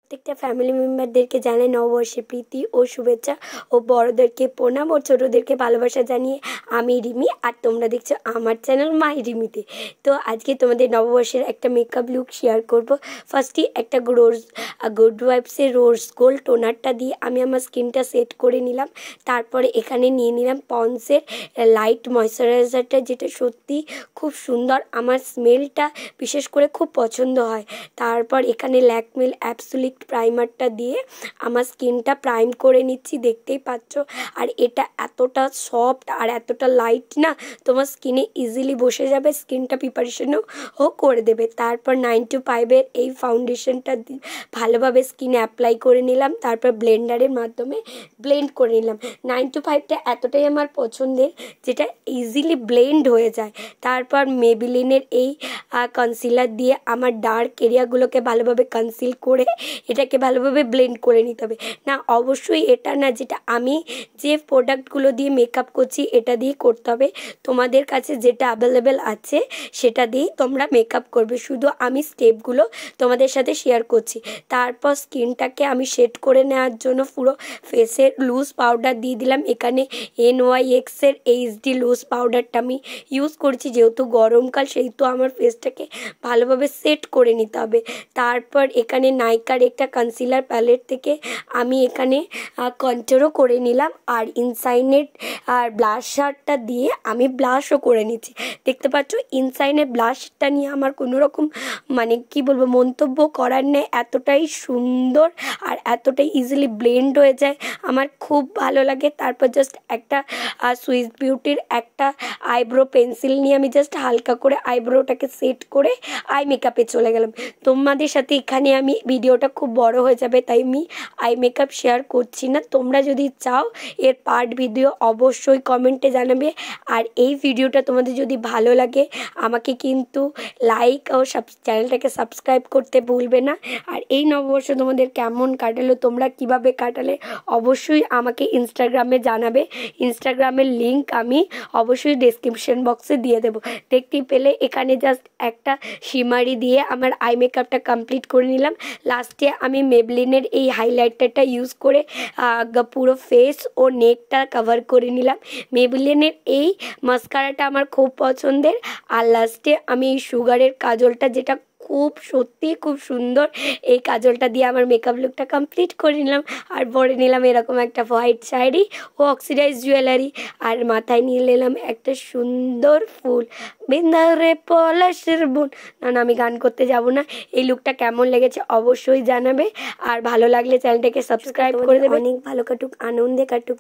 প্রত্যেকটা ফ্যামিলি মেম্বারদেরকে জানাই নববর্ষের প্রীতি ও শুভেচ্ছা ও বড়দেরকে প্রণাম ও ছোটোদেরকে ভালোবাসা জানিয়ে আমি রিমি, আর তোমরা দেখছো আমার চ্যানেল মাই রিমিতে। তো আজকে তোমাদের নববর্ষের একটা মেকআপ লুক শেয়ার করব। ফার্স্টই একটা গুড ওয়াইবসের রোজ গোল্ড টোনারটা দিয়ে আমি আমার স্কিনটা সেট করে নিলাম। তারপরে এখানে নিয়ে নিলাম পন্ডসের লাইট ময়শ্চারাইজারটা, যেটা সত্যি খুব সুন্দর, আমার স্মেলটা বিশেষ করে খুব পছন্দ হয়। তারপর এখানে ল্যাকমিল অ্যাবসোলিউট প্রাইমারটা দিয়ে আমার স্কিনটা প্রাইম করে নিচ্ছি, দেখতেই পাচ্ছ। আর এটা এতটা সফট আর এতটা লাইট না, তোমার স্কিনে ইজিলি বসে যাবে, স্কিনটা প্রিপারেশনও করে দেবে। তারপর 9to5-এর এই ফাউন্ডেশনটা ভালোভাবে স্কিনে অ্যাপ্লাই করে নিলাম, তারপর ব্লেন্ডারের মাধ্যমে ব্লেন্ড করে নিলাম। 9to5টা এতটাই আমার পছন্দের, যেটা ইজিলি ব্লেন্ড হয়ে যায়। তারপর মেবিলিনের এই কনসিলার দিয়ে আমার ডার্ক এরিয়াগুলোকে ভালোভাবে কনসিল করে এটাকে ভালোভাবে ব্লেন্ড করে নিতে হবে। না, অবশ্যই এটা না, যেটা আমি যে প্রোডাক্টগুলো দিয়ে মেকআপ করছি এটা দিয়ে করতে হবে। তোমাদের কাছে যেটা অ্যাভেলেবেল আছে সেটা দিয়েই তোমরা মেকআপ করবে, শুধু আমি স্টেপগুলো তোমাদের সাথে শেয়ার করছি। তারপর স্কিনটাকে আমি শেড করে নেওয়ার জন্য পুরো ফেসের লুজ পাউডার দিয়ে দিলাম। এখানে NYX-এর HD লুজ পাউডারটা আমি ইউজ করছি, যেহেতু গরমকাল সেহেতু আমার ফেসটাকে ভালোভাবে সেট করে নিতে হবে। তারপর এখানে নাইকার একটা কনসিলার প্যালেট থেকে আমি এখানে কন্ট্রোলও করে নিলাম, আর ইনসাইনের আর ব্লাশারটা দিয়ে আমি ব্লাশও করে নিচ্ছি। দেখতে পাচ্ছ ইনসাইনের ব্লাশটা নিয়ে আমার কোনো রকম কি বলবো মন্তব্য করার নেই, এতটাই সুন্দর আর এতটাই ইজিলি ব্লেন্ড হয়ে যায়, আমার খুব ভালো লাগে। তারপর জাস্ট একটা সুইস বিউটির একটা আইব্রো পেন্সিল নিয়ে আমি জাস্ট হালকা করে আইব্রোটাকে সেট করে আই মেকআপে চলে গেলাম। তোমাদের সাথে এখানে আমি ভিডিওটা খুব বড় হয়ে যাবে, তাই আমি আই মেকআপ শেয়ার করছি না। তোমরা যদি চাও এর পার্ট ভিডিও অবশ্যই কমেন্টে জানাবে। আর এই ভিডিওটা তোমাদের যদি ভালো লাগে আমাকে কিন্তু লাইক ও চ্যানেলটাকে সাবস্ক্রাইব করতে ভুলবে না। আর এই নববর্ষ তোমাদের কেমন কাটালো, তোমরা কিভাবে কাটালে অবশ্যই আমাকে ইনস্টাগ্রামে জানাবে। ইনস্টাগ্রামের লিঙ্ক আমি অবশ্যই ডেসক্রিপশন বক্সে দিয়ে দেবো। দেখতে পেলে এখানে জাস্ট একটা শিমারি দিয়ে আমার আই মেকআপটা কমপ্লিট করে নিলাম। লাস্টে আমি মেবলিনের এই হাইলাইটারটা ইউজ করে পুরো ফেস ও নেকটা কভার করে নিলাম। মেবলিনের এই মাস্কারাটা আমার খুব পছন্দের। আর লাস্টে আমি এই সুগারের কাজলটা, যেটা সত্যি খুব সুন্দর, এই কাজলটা দিয়ে আমার মেকআপ লুকটা কমপ্লিট করে নিলাম। আর পরে নিলাম এরকম একটা হোয়াইট শাড়ি ও অক্সিডাইজ জুয়েলারি, আর মাথায় নিয়ে নিলাম একটা সুন্দর ফুল, বিন্দারে পলাশের বোন। না, আমি গান করতে যাব না। এই লুকটা কেমন লেগেছে অবশ্যই জানাবে, আর ভালো লাগলে চ্যানেলটাকে সাবস্ক্রাইব করে দেবে। অনেক ভালো কাটুক, আনন্দে কাটুক।